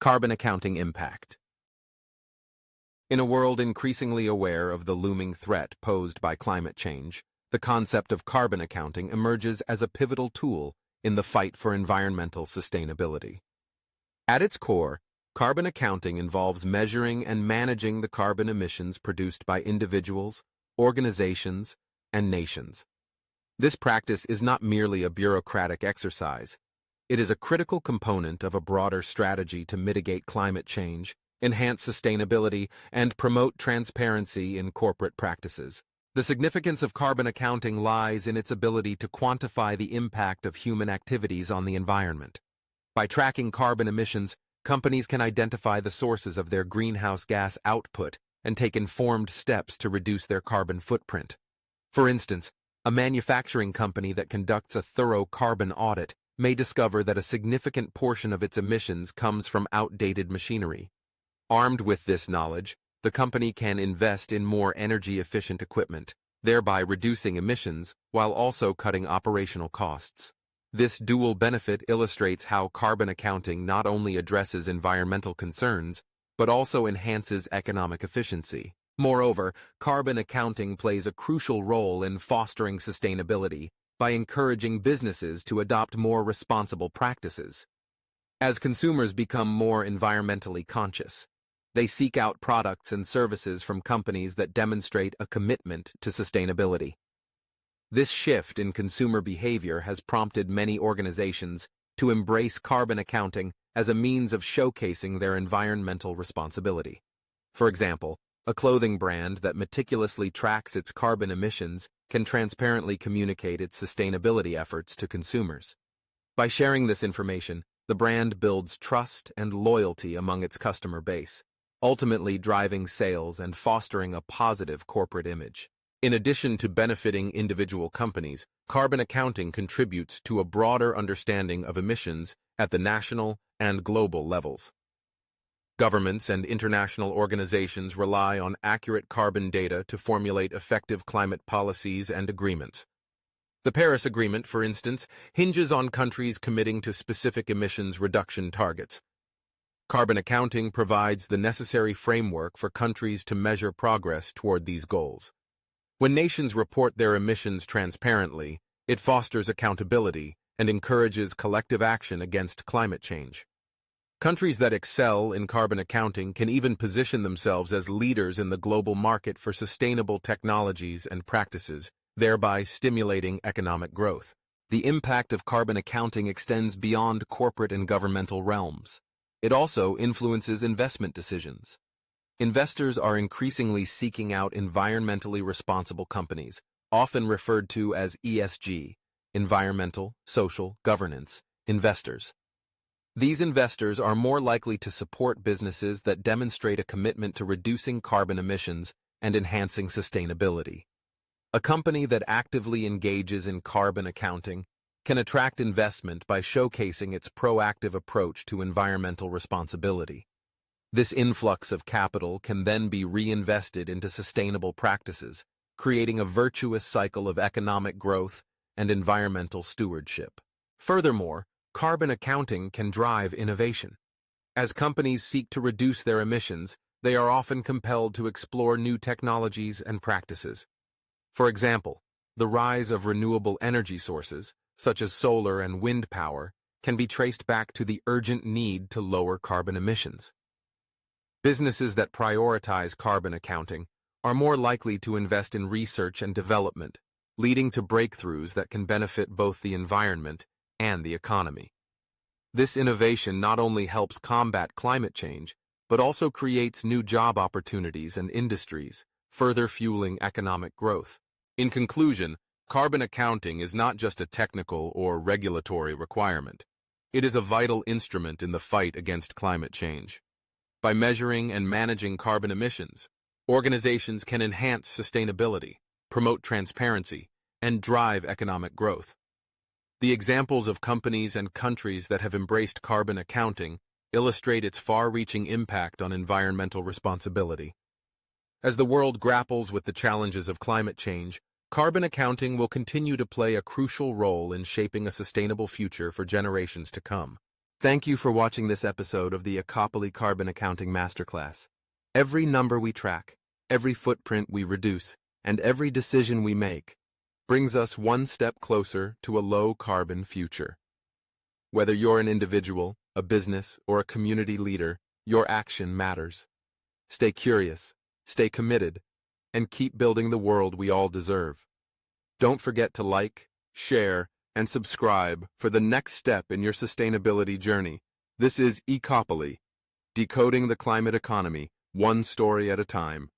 Carbon accounting impact. In a world increasingly aware of the looming threat posed by climate change, the concept of carbon accounting emerges as a pivotal tool in the fight for environmental sustainability. At its core, carbon accounting involves measuring and managing the carbon emissions produced by individuals, organizations, and nations. This practice is not merely a bureaucratic exercise. It is a critical component of a broader strategy to mitigate climate change, enhance sustainability, and promote transparency in corporate practices. The significance of carbon accounting lies in its ability to quantify the impact of human activities on the environment. By tracking carbon emissions, companies can identify the sources of their greenhouse gas output and take informed steps to reduce their carbon footprint. For instance, a manufacturing company that conducts a thorough carbon audit may discover that a significant portion of its emissions comes from outdated machinery. Armed with this knowledge, the company can invest in more energy-efficient equipment, thereby reducing emissions while also cutting operational costs. This dual benefit illustrates how carbon accounting not only addresses environmental concerns, but also enhances economic efficiency. Moreover, carbon accounting plays a crucial role in fostering sustainability by encouraging businesses to adopt more responsible practices. As consumers become more environmentally conscious, they seek out products and services from companies that demonstrate a commitment to sustainability. This shift in consumer behavior has prompted many organizations to embrace carbon accounting as a means of showcasing their environmental responsibility. For example, a clothing brand that meticulously tracks its carbon emissions can transparently communicate its sustainability efforts to consumers. By sharing this information, the brand builds trust and loyalty among its customer base, ultimately driving sales and fostering a positive corporate image. In addition to benefiting individual companies, carbon accounting contributes to a broader understanding of emissions at the national and global levels. Governments and international organizations rely on accurate carbon data to formulate effective climate policies and agreements. The Paris Agreement, for instance, hinges on countries committing to specific emissions reduction targets. Carbon accounting provides the necessary framework for countries to measure progress toward these goals. When nations report their emissions transparently, it fosters accountability and encourages collective action against climate change. Countries that excel in carbon accounting can even position themselves as leaders in the global market for sustainable technologies and practices, thereby stimulating economic growth. The impact of carbon accounting extends beyond corporate and governmental realms. It also influences investment decisions. Investors are increasingly seeking out environmentally responsible companies, often referred to as ESG, environmental, social, governance, investors. These investors are more likely to support businesses that demonstrate a commitment to reducing carbon emissions and enhancing sustainability. A company that actively engages in carbon accounting can attract investment by showcasing its proactive approach to environmental responsibility. This influx of capital can then be reinvested into sustainable practices, creating a virtuous cycle of economic growth and environmental stewardship. Furthermore, carbon accounting can drive innovation. As companies seek to reduce their emissions, they are often compelled to explore new technologies and practices. For example, the rise of renewable energy sources, such as solar and wind power, can be traced back to the urgent need to lower carbon emissions. Businesses that prioritize carbon accounting are more likely to invest in research and development, leading to breakthroughs that can benefit both the environment and the economy. This innovation not only helps combat climate change, but also creates new job opportunities and industries, further fueling economic growth. In conclusion, carbon accounting is not just a technical or regulatory requirement. It is a vital instrument in the fight against climate change. By measuring and managing carbon emissions, organizations can enhance sustainability, promote transparency, and drive economic growth. The examples of companies and countries that have embraced carbon accounting illustrate its far-reaching impact on environmental responsibility. As the world grapples with the challenges of climate change, carbon accounting will continue to play a crucial role in shaping a sustainable future for generations to come. Thank you for watching this episode of the Ecopoly Carbon Accounting Masterclass. Every number we track, every footprint we reduce, and every decision we make brings us one step closer to a low-carbon future. Whether you're an individual, a business, or a community leader, your action matters. Stay curious, stay committed, and keep building the world we all deserve. Don't forget to like, share, and subscribe for the next step in your sustainability journey. This is Ecopoly, decoding the climate economy, one story at a time.